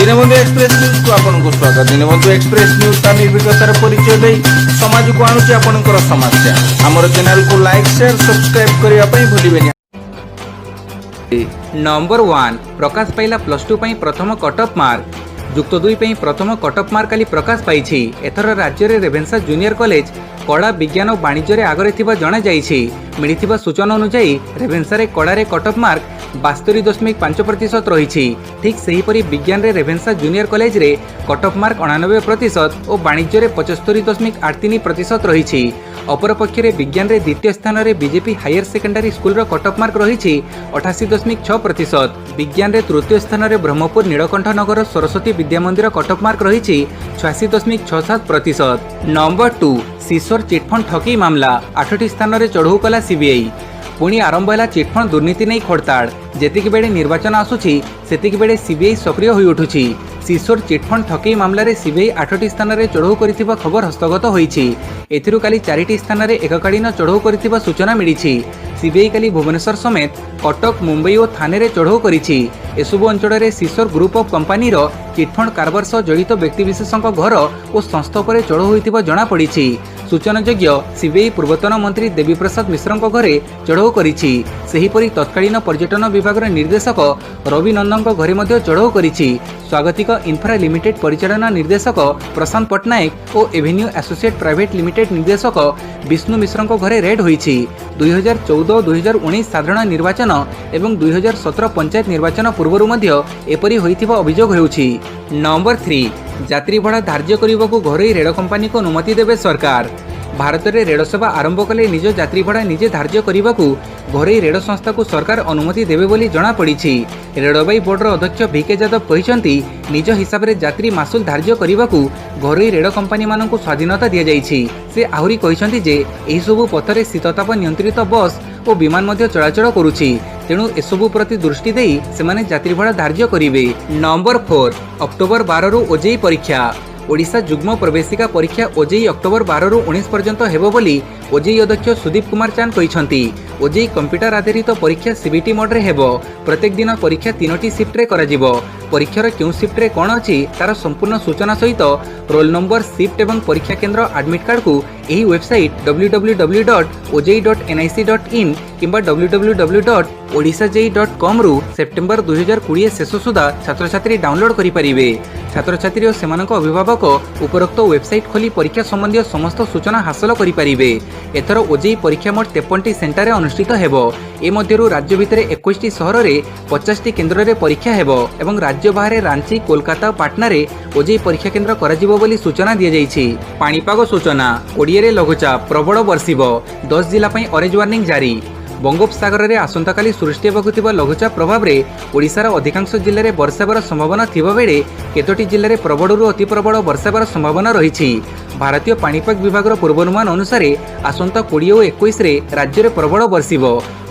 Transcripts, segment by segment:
Deenbandhu express news को आपनको स्वागत। Deenbandhu express news का निर्भीकतार परिचय दे समाज को आणुची आपनकर समस्या। हमर चैनल को लाइक शेयर सब्सक्राइब करिया पई भूलिबेनी। नंबर 1 प्रकाश पाइला +2 पई प्रथम कटअप मार्क। युक्त 2 पई प्रथम कटअप मार्क काली प्रकाश पाइछि। एथर राज्य रे रेभेन्सा जूनियर कॉलेज कला विज्ञान और वाणिज्य रे आगरे थिबा जणा जाइछि। मिलिथिबा सूचना अनुसार रेभेन्सा रे कला रे कटअप मार्क 72.5% रही। ठीक सेहीपरि विज्ञान रे रेभेन्सा जूनियर कॉलेज रे कटअप मार्क 89% और वाणिज्य रे 75.83% रही। अपरपक्ष रे विज्ञान रे द्वितीय स्थान रे बीजेपी हायर सेकेंडरी स्कूल रो कटअप मार्क रही 88.6%। विज्ञान रे तृतीय स्थान रे ब्रह्मपुर नीलकंठ नगर सरस्वती विद्या मंदिर कटअप मार्क रही 86.67%। नंबर 2 सिसोर चिटफंड ठगी मामला 8टी स्थान रे चढ़ऊ कला सीबीआई। पुणी आरंभ है चिटफंड दुर्नीति नहीं खड़ताड़। जेतिक बेड़े निर्वाचन आसुछि सेतिक बेड़े सीबीआई सक्रिय होई उठुछि। सिसोर चिटफंड ठगी मामला रे सीबीआई 8टी स्थान रे चढ़ऊ करिथिबा खबर हस्तगत होईछि। एथिरु काली 4टी स्थान रे एककालीन चढ़ऊ करिथिबा सूचना मिलिछि। सीबीआई काली भुवनेश्वर समेत कटक मुंबई और थाने रे चढ़ऊ करिछि। एसबु अंचल रे सिसोर ग्रुप ऑफ कंपनी रो चिटफंड कारबार सह जड़ित व्यक्तिविशेषों घर और संस्था पर चढ़ऊ होइथिबा जणा पड़िछि। सूचनायोग्य सीबीआई पूर्वतन मंत्री देवी प्रसाद मिश्र घरे चढ़ऊ करिछि। सेहीपरि तत्कालीन पर्यटन विभाग निर्देशक रवि नंदन घरे मध्य चढ़ऊ करिछि। स्वागतिक इन्फ्रा लिमिटेड परिचालना निर्देशक प्रशांत पट्टनायक और एवेन्यू एसोसिएट प्राइवेट लिमिटेड निर्देशक विष्णु मिश्र घरे रेड होईछि। 2014-2019 साधारण निर्वाचन एवं 2017 पंचायत निर्वाचन पूर्व मध्य एपरी होइथिबा अभियोग हेउछि। नंबर 3 यात्री भड़ा धार्य करने घरोई रेल कंपनी को अनुमति देवे सरकार। भारत में रेल सेवा आरंभ कले निज यात्री भड़ा निजे धार्य करने को घरोई रेल संस्था को सरकार अनुमति देवे बोली जणा पड़िछि। रेलवाई बोर्डर अध्यक्ष वीके यादव कहते निज हिसाब से यात्री मासुल धार्य करने को घरोई रेल कंपनी मान स्वाधीनता दि जाइछि। से आहुरी कहते जे एही सबु पथरे शीतताप नियंत्रित बस और विमान मध्य चलाचल करुछि। तेणु एसबु प्रति दृष्टि देई सेमाने यात्री भड़ा धार्य करिवे। नंबर 4 अक्टोबर 12 रु ओजेई परीक्षा। ओडिशा जुग्म प्रवेशिका परीक्षा ओजेई अक्टोबर 12 रु 19 पर्यंत हेबो बोली ओजेई अध्यक्ष सुदीप कुमार चांद कहते। ओजेई कंप्यूटर आधारित परीक्षा सीबीटी मोड रे हेबो। प्रत्येक दिन परीक्षा 3टी शिफ्ट रे करा जिवो। परीक्षार क्यों शिफ्ट रे कोन अछि तार संपूर्ण सूचना सहित रोल नंबर शिफ्ट एवं परीक्षा केंद्र एडमिट कार्ड को एही वेबसाइट www.ojei.nic.in किंबा www.odisajei.com रु सेप्टेम्बर 2020 शेष सुधा छात्र छात्री डाउनलोड करि परिबे। छात्र छात्री और सेमानक अभिभावक उपरोक्त वेबसाइट खोली परीक्षा संबंधी समस्त सूचना हासिल करि परिबे। एथर ओजेई परीक्षा मोट 53टी सेंटर रे अनुष्ठित हेबो। ए मध्यरु राज्य भितरे 21टी सहर रे 50टी केंद्र रे परीक्षा हेबो एवं राज्य बाहर रांची कोलकाता पाटना रे ओजेई परीक्षा केंद्र करा जिवो बोली सूचना दिया जाइछि। पाणीपाग सूचना ओडिया रे लघुचाप प्रबल वर्षिबो। 10 जिला पई ऑरेंज वार्निंग जारी। बंगोपसागर में आसंताकाली सृष्टि होगा लघुचाप प्रभाव में ओडिशार अधिकांश जिले में वर्षावर संभावना थिबा बेले केतोटी जिले में प्रबलरू अति प्रबल वर्षावर संभावना रही। भारतीय पाणीपाग विभाग पूर्वानुमान अनुसार आसंता 20 और 21 रे राज्य में प्रबल वर्षिब।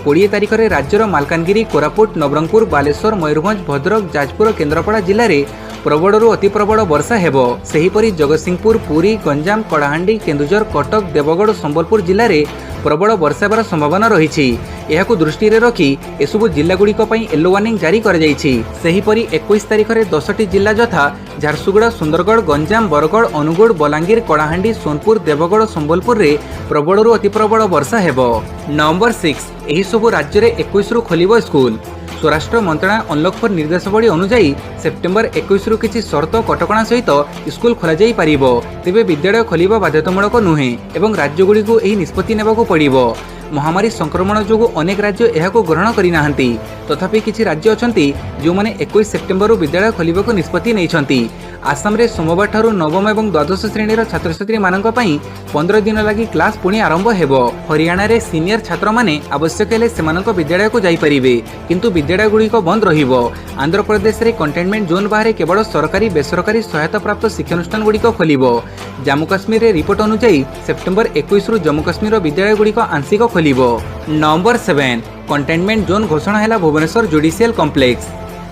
20 तारिख में राज्यर मालकानगिरी कोरापुट नवरंगपुर बालेश्वर मयूरभंज भद्रक जाजपुर केन्द्रापड़ा जिले में प्रबलरू अति प्रबल वर्षा हेबो। सेहीपरि जगतसिंहपुर पुरी गंजाम कलाहांडी केन्दुझर कटक देवगढ़ संबलपुर जिले में प्रबल वर्षावर संभावना रही। एहाकु दृष्टि रे रखी एसबु जिला गुड़िक येलो वार्निंग जारी कर जाइछि। सेहीपरि 21 तारिख में 10टी जिला यथा झारसुगुड़ा सुंदरगढ़ गंजाम बरगढ़ अनुगुड़ बलांगीर कलाहांडी सोनपुर देवगढ़ संबलपुर रे प्रबलरू अति प्रबल वर्षा हेबो। नंबर 6 एही सबु राज्य रे 21 रु खोलिबो स्कूल। स्वराष्ट्र मंत्रालय अनलक 4 निर्देशावली अनुसार सेप्टेम्बर 21 रु किछि शर्त कटकणा सहित स्कूल खोला जाई परिबो। तेबे विद्यालय खोलिबा बाध्यतामूलक नुहे एवं राज्यगुड़ी को एही निष्पत्ति नेबाकू पड़िबो। महामारी संक्रमण जो अनेक राज्य एहाको ग्रहण करिनाहंती। तथापि किछि राज्य अछंती जो माने 21 सेप्टेम्बर रु विद्यालय खोलिबाकू निष्पत्ति नैछंती। आसाम रे सोमवार ठारू नवम एवं द्वादश श्रेणीर छात्र छात्री मानक पई 15 दिन लगी क्लास पुणी आरंभ हेबो। हरियाणा रे सीनियर छात्र माने आवश्यक हेले सेमानक विद्यालय को जाई परिबे किंतु विद्यालय गुड़िक बंद रहिबो। आंध्र प्रदेश रे कंटेनमेंट जोन बाहर केवल सरकारी बेसरकारी सहायता प्राप्त शिक्षानुष्ठान गुड़िक खोलिबो। जम्मू काश्मीर रे रिपोर्ट अनुसार सेप्टेम्बर 21 रु जम्मू काश्मीर विद्यालय गुड़िक आंशिक खोलिबो। नंबर 7 कंटेनमेंट जोन घोषणा हैला भुवनेश्वर जुडिशियल कॉम्प्लेक्स।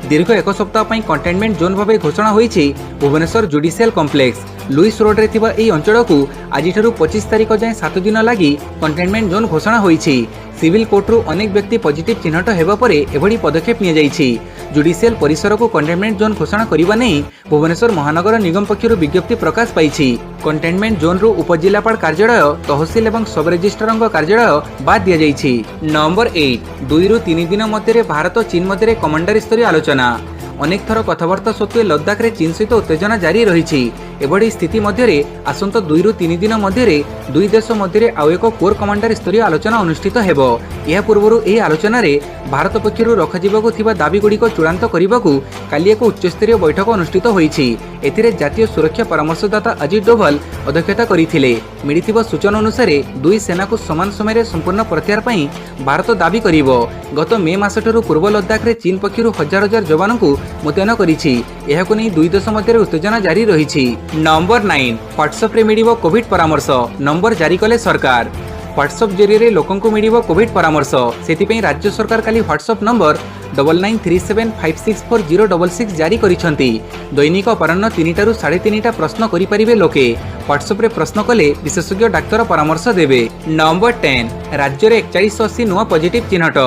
दीर्घ एक सप्ताह कंटेनमेंट जोन भाव घोषणा होईछि भुवनेश्वर जुडिशियल कॉम्प्लेक्स। लुइस रोड्रे थिबा एही अंचलकु आजिठारु 25 तारिख जाए 7 दिन लगी कंटेनमेंट जोन घोषणा होईछि। सिविल कोर्टरू अनेक व्यक्ति पॉजिटिव चिन्हट हेबा परे एभଳି पदक्षेप निया जाईछि। जुडिशियल परिसर को कंटेनमेंट जोन घोषणा करिबा नै भुवनेश्वर महानगर निगम पक्षरु विज्ञप्ति प्रकाश पाइछि। कंटेनमेंट जोन रु उपजिल्लापाल कार्यालय, तहसील एवं सब रेजिस्ट्रारଙ୍କ कार्यालय बाद दिया जाईछि। नंबर 8 2 रु 3 दिन मध्य भारत चीन मध्य कमांडर स्तरीय आलोचना। अनेक थर कथबार्ता सत्वे लद्दाख रे चीन सहित उत्तेजना जारी रही। एभଳି स्थिति मध्य आसंत 2 रु 3 दिन मध्य दुई देश मध्य आउ एक कोर कमांडर स्तरीय आलोचना अनुष्ठित हेबो। या पूर्वरु एही आलोचना रे भारत पक्षरु रखाजिबाकु थिबा दाबी गुड़िक चूड़ांत करबाकू काली एक उच्चस्तरीय बैठक अनुष्ठित होईछि। एथिरे जातीय सुरक्षा परामर्शदाता अजित डोभाल अध्यक्षता करिथिले। मिलिथिबा सूचना अनुसार दुई सेना को समान समय संपूर्ण प्रत्याहार पई भारत दाबी करिवो। गत मे मासठरु पूर्व लद्दाख रे चीन पक्षरु हजार हजार जवान को मुतयन करिछि। एहाकु नै दुई देश मध्य उत्तेजना जारी रहिछि। नंबर 9 व्हाट्सएप रे मिलिबो कोविड परामर्श। नंबर जारी कले सरकार। व्हाट्सएप जरिए लोकों को मिलिबो कोविड परामर्श। सेतिपई राज्य सरकार काली व्हाट्सएप नंबर 9937564066 जारी करिसंती। दैनिक अपराह्न 3टारू 3:30 प्रश्न करि परिबे लोके। व्हाट्सएप रे प्रश्न कले विशेषज्ञ डाक्तर परामर्श देबे। नंबर 10 राज्य रे 4180 नुआ पॉजिटिव चिन्हट।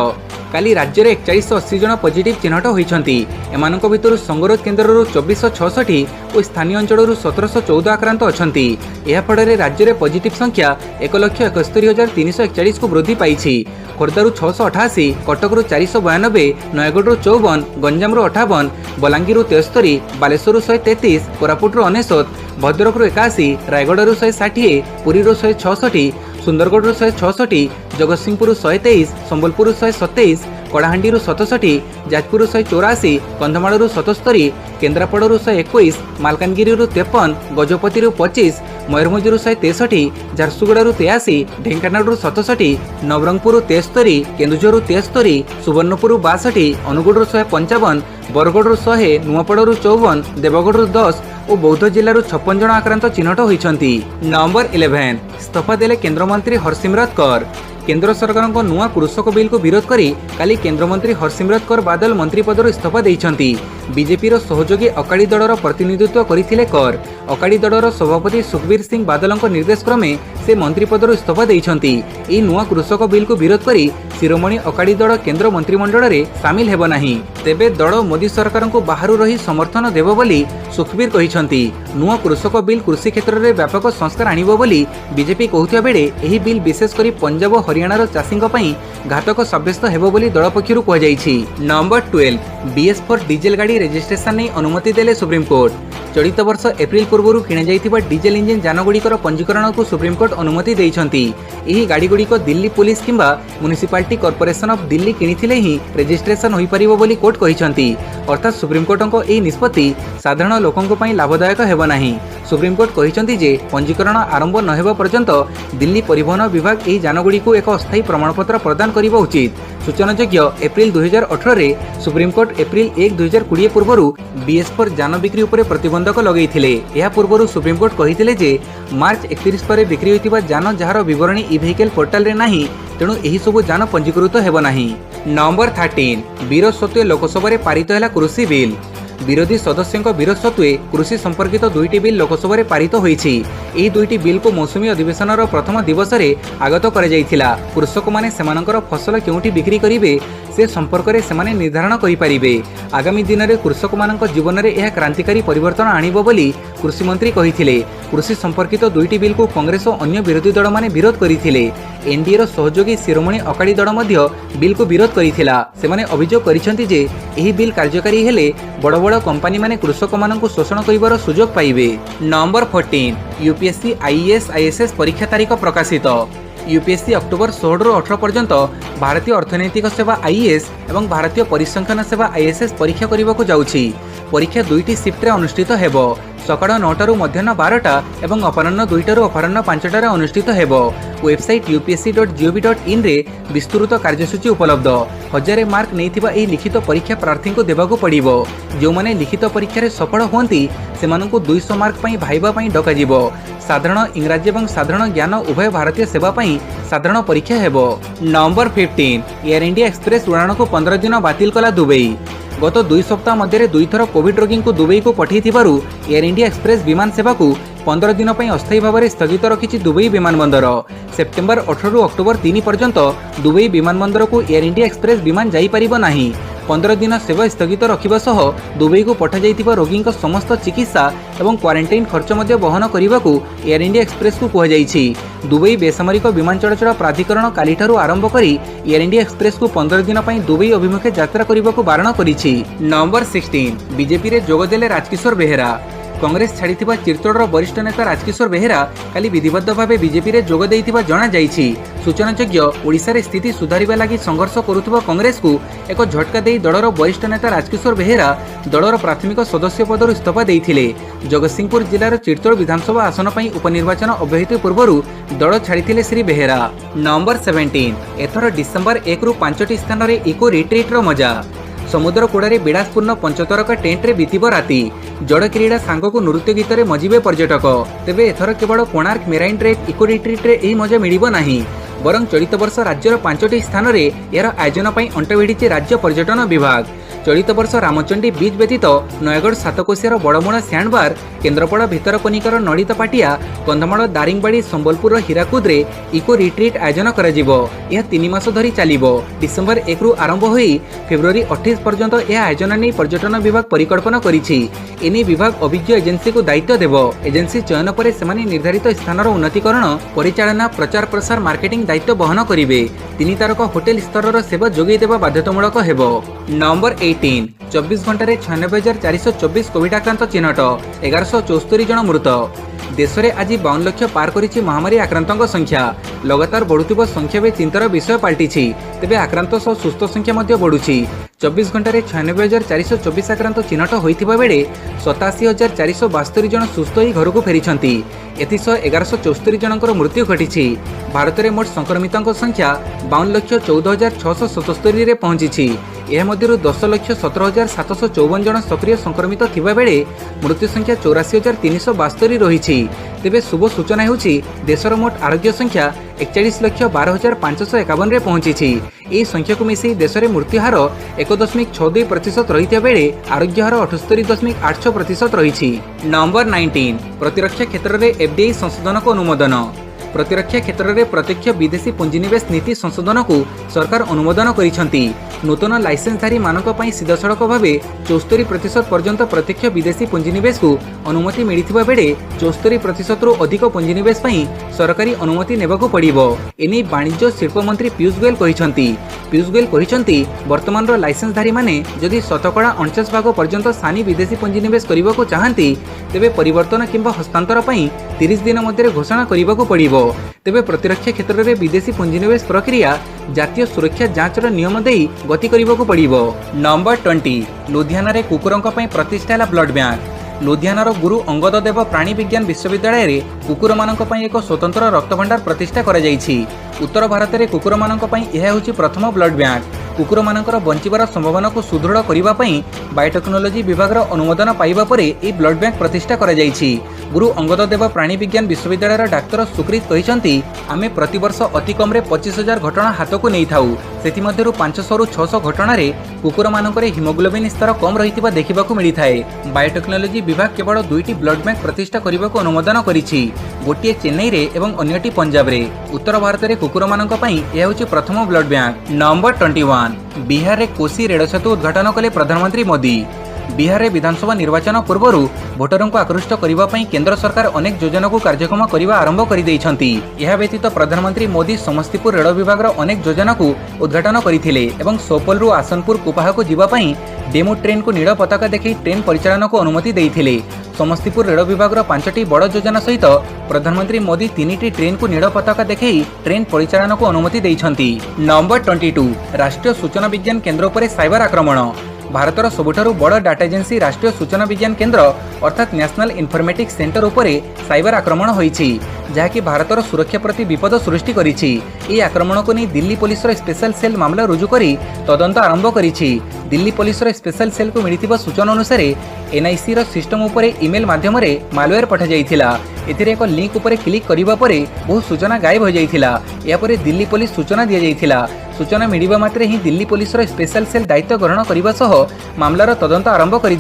काली राज्य रे 4180 जन पॉजिटिव चिन्हट होइछंती। एमानक भितरु संगरोध केन्द्ररु 2466 और स्थानीय अंचलरु 1714 आक्रांत अछंती। एहा फଳରେ राज्य रे पॉजिटिव संख्या 1,71,341 को वृद्धि पाइछि। खोर्धारू 688, कटकरू 492, नयगढ़ 54, गंजामरू 58, बलांगीर 73, बालेश्वर 133, कोरापुट 99, भद्रक 81, रायगढ़ 160, पुरी 166, सुंदरगढ़ 166, जगतसिंहपुर 123, संबलपुर 127, कड़ाहांडी 67, जाजपुर 184, कंधमाल 77, केन्द्रापड़ 121, मालकानगिरी 53, गजपति 25, मयूरभंज 163, झारसुगुड़ा 83, ढेंकानाल 67, नवरंगपुर 73, केन्दुझर 73, सुवर्णपुर 62, अनुगुड़ 155, बरगढ़ 100, नुआपड़ 54, देवगढ़ 10 और बौद्ध जिलूर 56 जन आक्रांत चिन्हट होइछंती। नंबर 11 इस्तीफा देले केन्द्रमंत्री हरसिमरत कौर। केंद्र सरकार को नुआ कृषक बिल को विरोध करी काली केन्द्रमंत्री हरसिमरत कौर बादल मंत्री पदर इस्तीफा देइछंती। बीजेपी रो सहयोगी अकाली दलर प्रतिनिधित्व करिथिले कौर। अकाली दलर सभापति सुखबीर सिंह बादलଙ୍କ निर्देश क्रमे से मंत्री पदर इस्तीफा देइछंती। एही नुआ कृषक बिल को विरोध करी शिरोमणि अकाली दल केंद्र मंत्रिमंडल रे शामिल हेबो नाही। तेबे दल मोदी सरकार को बाहरु रही समर्थन देबो बोली सुखबीर कहिछंती। नुआ कृषक बिल कृषि क्षेत्र में व्यापक संस्कार आनिबो बोली बीजेपी कहउथिया बेले एही बिल विशेष करी पंजाब हरियाणार चाषीଙ୍କ ପାଇଁ घातक साब्यस्त हेबो बोली दल पक्षरु कह जाईछि। नंबर 12 BS4 डीजेल गाड़ी रेजिस्ट्रेशन नहीं अनुमति देले सुप्रीम कोर्ट। चलित वर्ष एप्रिल पूर्व किणा जाइथिबा डीजेल इंजिन जानगुड़िकर पंजीकरण को सुप्रीम कोर्ट अनुमति देइछंती। एही गाड़ीगुड़िक दिल्ली पुलिस किंबा म्युनिसिपालिटी कॉर्पोरेशन ऑफ दिल्ली किणिथिले ही रेजिस्ट्रेशन होई परिबो बोली कोर्ट कहिछंती। अर्थात सुप्रीम कोर्टଙ୍କ एही निष्पत्ति साधारण लोकଙ୍କ ପାଇଁ लाभदायक हेबो नाही। सुप्रीम कोर्ट कहिछंती जे पंजीकरण आरंभ न हेबा पर्यंत दिल्ली परिवहन विभाग एही जानगुड़िक एक अस्थायी प्रमाणपत्र प्रदान करिबा उचित। सूचनायोग्य एप्रिल 2018 रे सुप्रीम कोर्ट एप्रिल 1 2020 पूर्व BS4 जान बिक्री उपरे प्रतिबंधक लगैथिले। एहा पूर्व सुप्रीम कोर्ट कहिथिले जे मार्च 31 पर बिक्री होइतिबा जान जहार विवरणी ई व्हीकल पोर्टल रे नाही तेणु एही सब जान पंजीकृत हेबो नाही। नंबर 13 विरोध सत्वे लोकसभा रे पारित हैला कृषि बिल। विरोधी सदस्यों विरोध सत्वे कृषि संपर्कित दुईटी बिल लोकसभा रे पारित होईछि। एही दुईटी बिल को मौसुमी अधिवेशन प्रथम दिवस रे आगत करा जायथिला। कृषक माने सेमानकर फसल केउठी बिक्री करिवे से संपर्क में सेमाने निर्धारण करि परिबे। आगामी दिन में कृषक मानक जीवन में यह क्रांतिकारी परिवर्तन आनिबो बोली कृषि मंत्री कहिथिले। कृषि संपर्कित दुईटी बिल को कांग्रेस और अन्य विरोधी दल माने विरोध करिथिले। एनडीए रो सहयोगी शिरोमणि अकाली दल मध्य बिल को विरोध करिथिला। सेमाने अभियोग करिसेंती जे एही बिल कार्यकारी हेले बड़ बड़ कंपनी माने कृषक मानक शोषण करिवार सुजोग पाइबे। नंबर 14 यूपीएससी आईएएस आईएएस परीक्षा तारीख प्रकाशित। यूपीएससी अक्टोबर 16 ରୁ 18 पर्यंत भारतीय अर्थनैतिक सेवा आईएएस एवं भारतीय परिसंख्यान सेवा आईएएस परीक्षा करने जाउछि। परीक्षा दुईटी शिफ्ट अनुष्ठित हेबो। सकाळ 9 ରୁ मध्याह्न 12टा एवं अपराह्न 2टा ରୁ अपराह्न 5टा अनुष्ठित हेबो। वेबसाइट upsc.gov.in रे विस्तृत कार्यसूची उपलब्ध। 1000 मार्क नैथिबा एही लिखित परीक्षा प्रार्थी को देबाकू पड़िबो। जो माने लिखित परीक्षा रे सफल होंती सेमानकू 200 मार्क पई भाइबा पई डकाजिबो। साधारण इंग्राजी एवं साधारण ज्ञान उभय भारतीय सेवा पई साधारण परीक्षा हेबो। नंबर 15 एयर इंडिया एक्सप्रेस उड़ान को 15 दिन बातिल कला दुबई। गत 2 सप्ताह मध्य 2 थर कोविड रोगी को दुबई को पठाई एयर इंडिया एक्सप्रेस विमान सेवा को 15 दिन पर अस्थायी भाव में स्थगित रखी दुबई विमानबंदर। सेप्टेम्बर 18 रु अक्टोबर 3 पर्यंत दुबई विमानबंदर को एयर इंडिया एक्सप्रेस विमान जाइपर नहीं। 15 दिन सेवा स्थगित रखा सह दुबई को पठाଯାଇଥିବା रोगी समस्त चिकित्सा और क्वारंटाइन खर्च बहन करने को एयर इंडिया एक्सप्रेस को कहुଯାଇଛି। दुबई बेसामरिक विमान चलाचल प्राधिकरण काली आरंभ कर एयर इंडिया एक्सप्रेस को 15 दिन पर दुबई अभिमुखे यात्रा करने को बारण करिछि। नंबर 16 बीजेपी रे जोगदेले राजकिशोर बेहेरा। कांग्रेस छाड़ी चिरतोड़ वरिष्ठ नेता राजकिशोर बेहेरा काली विधिबद्ध भाव बीजेपी रे जोग देइथिबा जणा जाइछि। सूचनायोग्य ओडिशा रे स्थिति सुधारिबा लागि संघर्ष करुथिबा कांग्रेस को एक झटका देई दलर वरिष्ठ नेता राजकिशोर बेहेरा दलर प्राथमिक सदस्य पदर इस्तीफा देइथिले। जगतसिंहपुर जिलार चिरतोड़ विधानसभा आसन पई उपनिर्वाचन अव्यहित पूर्वरु दल छाड़िथिले श्री बेहेरा। नंबर 17 एथर डिसेंबर 1 रु 5टी स्थान रे इको रिट्रीट मजा। समुद्र कूड़े विलासपूर्ण पंचतरका टेंट रे बीतीब राति। जड़ क्रीड़ा सांग को नृत्य गीत रे मजिबे पर्यटक। तेबे एथर केवल Konark marine drive eco retreat रे एही मजा मिलिबो नाही, बरं चलित वर्ष राज्यर 5टी स्थान रे यार आयोजन पई अंट भिड़िछि राज्य पर्यटन विभाग। चलित वर्ष रामचंडी बीच व्यतीत नयगढ़ सातकोशियार बड़मुणा स्याणबार, केन्द्रापड़ा भितरकनिकार नड़ित पाटिया, कंधमाल दारिंगबाड़ी, संबलपुर हीराकुद रे इको रिट्रीट आयोजन करा जिवो। यह 3 मास धरी चलिबो। डिसेंबर 1 रु आरंभ होई फेब्रुआरी 28 पर्यंत यह आयोजन नहीं पर्यटन विभाग परिकल्पना करिछि। एने विभाग अभिज्ञ एजेंसी को दायित्व देव। एजेंसी चयन पर सेमाने निर्धारित स्थानर उन्नतीकरण, परिचालना, प्रचार प्रसार, मार्केटिंग दायित्व बहन करिवे। 3 तारक होटेल स्तर सेवा जोगई देवा बाध्यतामूलक हेबो। नंबर 18 24 घंटे 96,424 कोविड आक्रांत चिन्हट, 1174 जन मृत। देश में आज 52 लाख पार करिछि महामारी आक्रांतों संख्या। लगातार बढ़ुथिबा संख्या भी चिंतार विषय पलटिछि। तेबे आक्रांत सह सुस्थ संख्या मध्य बढ़ुछि। 24 घंटे 96,424 आक्रांत चिन्हट होइथिबा बेले 87,472 जन सुस्थ होई घर को फेरिछंती। एथिसह 1174 जनकर मृत्यु घटिछि। भारत में मोट संक्रमितों संख्या 52,14,677 रे पहुंची। यह मध्यरु 10,17,754 जन सक्रिय संक्रमित थिबा बेले मृत्यु संख्या 84,372 रही। तेबे शुभ सूचना हेउछि देशर मोट आरोग्य संख्या 41,12,551 रे पहुंची। यह संख्या को मिसी देश में मृत्यु हार 1.62% रही बेले आरोग्य हार 78.86% रही। नंबर 19 प्रतिरक्षा क्षेत्र में एफडीआई संशोधन को अनुमोदन। प्रतिरक्षा क्षेत्र में प्रत्यक्ष विदेशी पुंजीनिवेश नीति संशोधन को सरकार अनुमोदन करिसेंती। नूतन लाइसेंसधारी मानक पई सीधासड़क भाव 74% पर्यंत प्रत्यक्ष विदेशी पुंजीनिवेश को अनुमति मिलिथिबा बेले 74% रु अधिक पुंजीनिवेश पई सरकारी अनुमति नेबाकू पड़िबो। एनी वाणिज्य शिल्प मंत्री पीयूष गोयल कहिसेंती। पीयूष गोयल कहिसेंती वर्तमान लाइसेंसधारी माने जदि 49% पर्यंत सानी विदेशी पुंजीनिवेश करबाकू चाहंती तेबे परिवर्तन किंबा हस्तांतर पई 30 दिन मध्य घोषणा करबाकू पड़िबो। तेबे प्रतिरक्षा क्षेत्र में विदेशी पुंजीनिवेश प्रक्रिया जातीय सुरक्षा जांचर नियम देई गति करबाकू पड़िबो। नंबर 20 लुधियाना रे कुकुरंक पई प्रतिष्ठा है ब्लड बैंक। लुधियानार गुरु अंगद देव प्राणी विज्ञान विश्वविद्यालय रे कुकुर मानक पई एक स्वतंत्र रक्त भंडार प्रतिष्ठा करा जायछि। उत्तर भारत में कुकुर मानक पई यह होछि प्रथम ब्लड बैंक। कुकुर मानकर बंचिबार संभावना को सुदृढ़ करिबा पई बायोटेक्नोलॉजी विभाग अनुमोदन पाइबा परे ए ब्लड बैंक प्रतिष्ठा करा जायछि। गुरु अंगद देव प्राणी विज्ञान विश्वविद्यालय डाक्तर सुकृत कहिसेंती आमे प्रतिवर्ष अति कम रे 25,000 घटना हाथ को नहीं थाउ। सेति मध्यरु 500 रु 600 घटना रे कुकुर मानकर हिमोग्लोबिन स्तर कम रहितिबा देखिबाकू मिलिथाए। बायोटेक्नोलॉजी विभाग केवल 2टी ब्लड बैंक प्रतिष्ठा करबाकू अनुमोदन करिछि। गोटिए चेन्नई रे एवं अन्यटी पंजाब रे। उत्तर भारत रे कुकुर मानक पई यह होछि प्रथम ब्लड बैंक। नंबर 21 बिहार रे कोसी रेल सेतु उद्घाटन कले प्रधानमंत्री मोदी। बिहार रे विधानसभा निर्वाचन पूर्व भोटरों को आकृष्ट करने केंद्र सरकार अनेक योजना को कार्यक्रम करने आरंभ कर देइछंती। यह व्यतीत प्रधानमंत्री मोदी समस्तीपुर रेल विभाग अनेक योजना को उद्घाटन करथिले एवं सोपोल रु आसनपुर कुपाहा को जीवा पई डेमो ट्रेन को नील पताका देखि ट्रेन परिचालन को अनुमति देइथिले। समस्तीपुर रेल विभाग 5टी बड़ योजना सहित प्रधानमंत्री मोदी 3टी ट्रेन को नील पताका देखि ट्रेन परिचालन को अनुमति देइछंती। नंबर 22 राष्ट्रीय सूचना विज्ञान केंद्र पर साइबर आक्रमण। भारतर सबुठारु बड़ डाटा एजेंसी राष्ट्रीय सूचना विज्ञान केंद्र अर्थात नेशनल इन्फॉर्मेटिक्स सेंटर उपरे साइबर आक्रमण होईछि, जहाँकि भारतर सुरक्षा प्रति विपद सृष्टि करिछि। एही आक्रमण को नहीं दिल्ली पुलिस स्पेशल सेल मामला रुजु करी तदंत आरंभ करिछि। दिल्ली पुलिस स्पेशल सेल को मिलिथिबा सूचना अनुसार एनआईसी सिस्टम उपरे ईमेल माध्यम रे मालवेयर पठा जाइथिला। एथिरे एक लिंक उपरे क्लिक करिबा परे बहु सूचना गायब हो जाइथिला। या परे दिल्ली पुलिस सूचना दिया जाइथिला सूचना मिलिबा मात्रे ही दिल्ली पुलिस स्पेशल सेल दायित्व ग्रहण करने सह मामलार तदंत आरंभ कर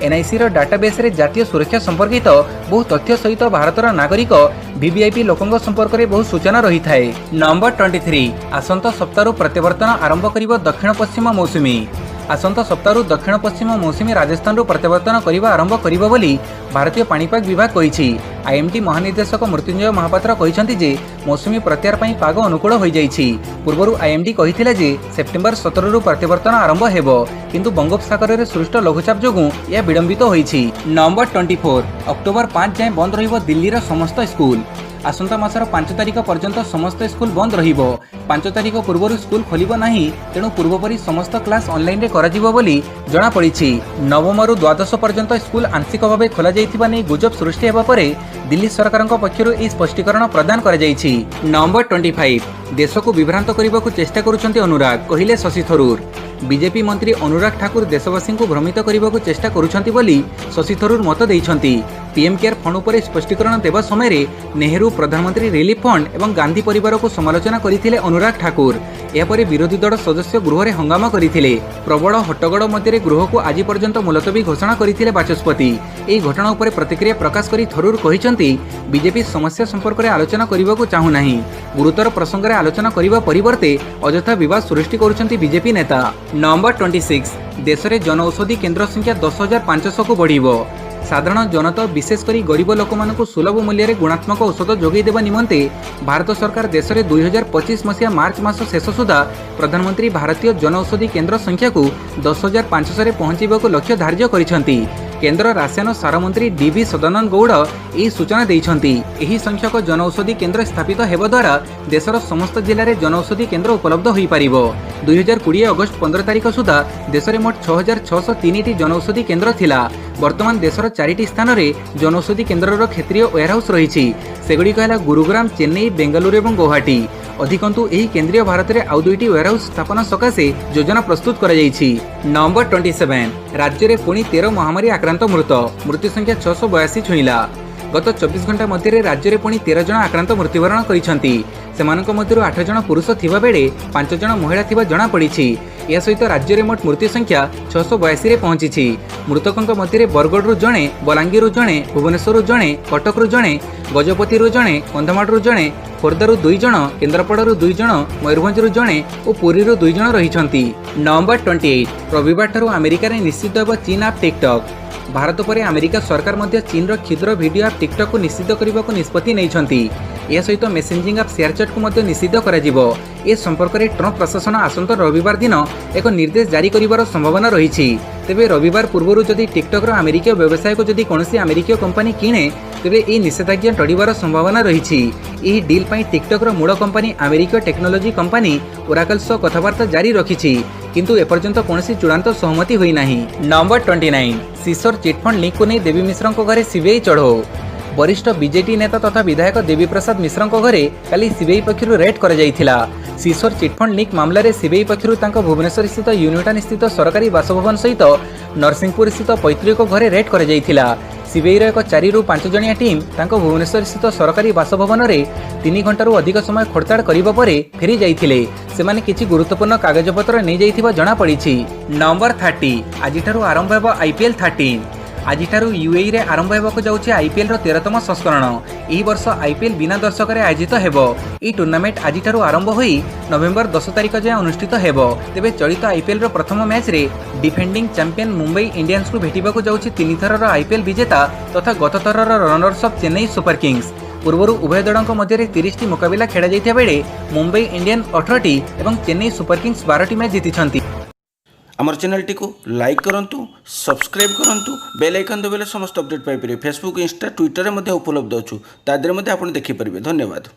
एनआईसी डाटाबेस रे जातीय सुरक्षा संपर्कित बहु तथ्य सहित भारतर नागरिक वीवीआईपी लोकों संपर्क में बहु सूचना रही है। नंबर 23 आसंता सप्ताह प्रत्यावर्तन आरंभ कर दक्षिण पश्चिम मौसुमी। आसंता सप्ताह दक्षिण पश्चिम मौसुमी राजस्थान प्रत्यावर्तन करने आरंभ करिबा बोली भारतीय पाणीपाग विभाग कही। आईएमडी महानिर्देशक मृत्युंजय महापात्र कहते जे मौसुमी प्रत्यार पई पाग अनुकूल हो जाइछि। पूर्वरु आईएमडी कहिथिला जे सेप्टेम्बर 17 रु प्रत्यावर्तन आरंभ हेबो, किंतु बंगोपसागर रे सृष्ट लघुचाप जोगु यह विलंबित होइछि। नंबर 24 अक्टोबर 5 जाए बंद रहिबो दिल्लीर समस्त स्कूल। आसंता मासर 5 तारिख पर्यंत समस्त स्कूल बंद रहिबो। 5 तारिख पूर्व स्कूल खोलिबो नाही, तेणु पूर्वपरी समस्त क्लास ऑनलाइन रे कराजिबो बोली जणा पड़िछि। नवम रु द्वादश पर्यंत स्कूल आंशिक भाव खोला जाइथिबा नै गुजब सृष्टि हेबा परे दिल्ली सरकार पक्षरु ई स्पष्टीकरण प्रदान करा जाइछि। नंबर 25 देश को विभ्रांत करने चेष्टा करुछन्ति अनुराग, कहिले शशि थरूर। बीजेपी मंत्री अनुराग ठाकुर देशवासी को भ्रमित करने को चेष्टा करुछन्ति बोली शशि थरूर मत देइछन्ति। पीएम केयर फंड उपर स्पष्टीकरण देवा समय नेहरू प्रधानमंत्री रिलीफ फंड एवं गांधी परिवार को समालोचना करथिले अनुराग ठाकुर। यापर विरोधी दल सदस्य गृह में हंगामा करथिले। प्रबल हट्टगोड़ मध्य गृह को आज पर्यंत मुलतवी घोषणा करथिले बाचस्पति। एही घटना उपर प्रतिक्रिया प्रकाश करी थरूर कहिसन्ति बीजेपी समस्या संपर्क में आलोचना करने को चाहू नाही। गुरुतर प्रसंग में आलोचना करने परिवर्ते अଯଥା विवाद सृष्टि करुछन्ति बीजेपी नेता। नंबर 26 देश में जनऔषधि केन्द्र संख्या 10,500 को बढ़िबो। साधारण जनता विशेषकर गरीब लोक मानक सुलभ मूल्य गुणात्मक औषध जोगाई देवा निमंते भारत सरकार देश में 2025 मसीहा मार्च मास शेष सुधा प्रधानमंत्री भारतीय जनऔषधि केन्द्र संख्या को 10,500 पहुंचाइबाकू लक्ष्य धार्य करिसेंति। केन्द्र रासायन सार मंत्री डीवी सदानंद गौड़ यह सूचना देइछन्ति। एही संख्यक जनऔषधि केन्द्र स्थापित हेबा द्वारा देशर समस्त जिले में जनऔषधि केन्द्र उपलब्ध हो पारिबो। 2020 अगस्त 15 तारिख सुधा देश में मोट 6,603 जनऔषधि केन्द्र थिला। वर्तमान देशर 4टी स्थान में जनऔषधि केन्द्र क्षेत्रीय वेयरहाउस रही। सेगुड़िक है गुरुग्राम, चेन्नई, बेंगलुरु और गुवाहाटी। अधिकंतु यही केंद्रीय भारत में आउ 2टी वेयरहाउस स्थापना सकाशे योजना प्रस्तुत कर। नंबर 27 राज्य में पुणी 13 महामारी आक्रांत मृत्यु संख्या 682 छुईला। गत 24 घंटा मध्य राज्य में पुणी 13 जन आक्रांत मृत्युवरण करछन्ति। सेमानक मध्यरु 8 जन पुरुष थिबा बेले 5 जन महिला थिबा जणा पड़िछि। या सहित राज्य में मोट मृत्यु संख्या 682 रे पहुंची। मृतकों मध्य बरगढ़ जड़े, बलांगीर जड़े, भुवनेश्वर जड़े, कटक जड़े, गजपति जड़े, कंधमाड़ जड़े, खोर्धारू 2 जन, केन्द्रापड़ारू 2 जन, मयूरभंज जड़े और पुरी 2 जन रही। नंबर 28 रविवार ठारू अमेरिका रे निश्चित होब चीन आप टिकटॉक। भारत पर अमेरिका सरकार मध्य चीन रो क्षुद्र वीडियो आप टिकटॉक को निषिद्ध करने को निष्पत्ति नैछन्ति। यह सहित मेसेंजिंग आप शेयरचैट को मध्य निषिद्ध करा जिवो। ए संपर्क में ट्रंप प्रशासन आसंता रविवार दिन एक निर्देश जारी करिवार संभावना रही। तेबे रविवार पूर्व जदि टिकटॉक रो अमेरिकीय व्यवसाय को जदि कोनोसी अमेरिकीय कंपनी किणे तेबे ए निषेधाज्ञा टळिबार संभावना रही। एही डील पई टिकटॉक रो मूल कंपनी अमेरिकीय टेक्नोलोजी कंपनी ओराकल सह कथबार्ता जारी रखिछि, किंतु एपर्यंत कोनोसी चूड़ांत सहमति होई नाही। नंबर 29 सिसोर चिटफंड लीक को नहीं देवी मिश्र घरे सीबीआई चढ़ाऊ। वरिष्ठ बीजेडी नेता तथा विधायक देवी प्रसाद मिश्र घरे काली सीबीआई पक्षरु रेड करा जायथिला। सिसोर चिटफंड लीक मामला रे सीबीआई पक्षरु तांको भुवनेश्वर स्थित यूनिटन स्थित सरकारी बासभवन सहित नरसिंहपुर स्थित पैतृक घरे रेड करा जायथिला। सीबीआई रो एक 4 ରୁ 5 जणिया टीम तांको भुवनेश्वर स्थित सरकारी बासभवन रे 3 घंटारू अधिक समय खोड़ताड़ करिबा परे फेरी जाइथिले। सेमाने किछि गुरुत्वपूर्ण कागजपत्र नै जाइथिबा जणा पड़िछि। नंबर 30 आजिठारू आरंभ हेबो आईपीएल 13। आजिठारू यूएई रे आरंभ हेबाकू जाउछि आईपीएल रो 13तम संस्करण। एही वर्ष आईपीएल बिना दर्शक रे आयोजित हेबो। ई टूर्नामेंट आजिठारू आरंभ होई नवेम्बर 10 तारिख जाए अनुष्ठित हेबो। तेबे चलित आईपीएल रो प्रथम मैच रे डिफेंडिंग चैंपियन मुंबई इंडियंस को भेटिबाकू जाउछि 3 थरर आईपीएल विजेता तथा गत थरर runners up Chennai super kings. पूर्व उभय दलों मध्य 30टी मुकाबिला खेला जाइता बेले मुंबई इंडियन 18टी और चेन्नई सुपर किंग्स 12टी मैच जीति। आमर चैनल टी को लाइक करंतु, सब्सक्राइब करंतु, बेल आइकन दबाइले समस्त अपडेट पाई परिबे। फेसबुक, इंस्टा, ट्विटर रे उपलब्ध अच्छु, तादरे आपण देखि परिबे। धन्यवाद।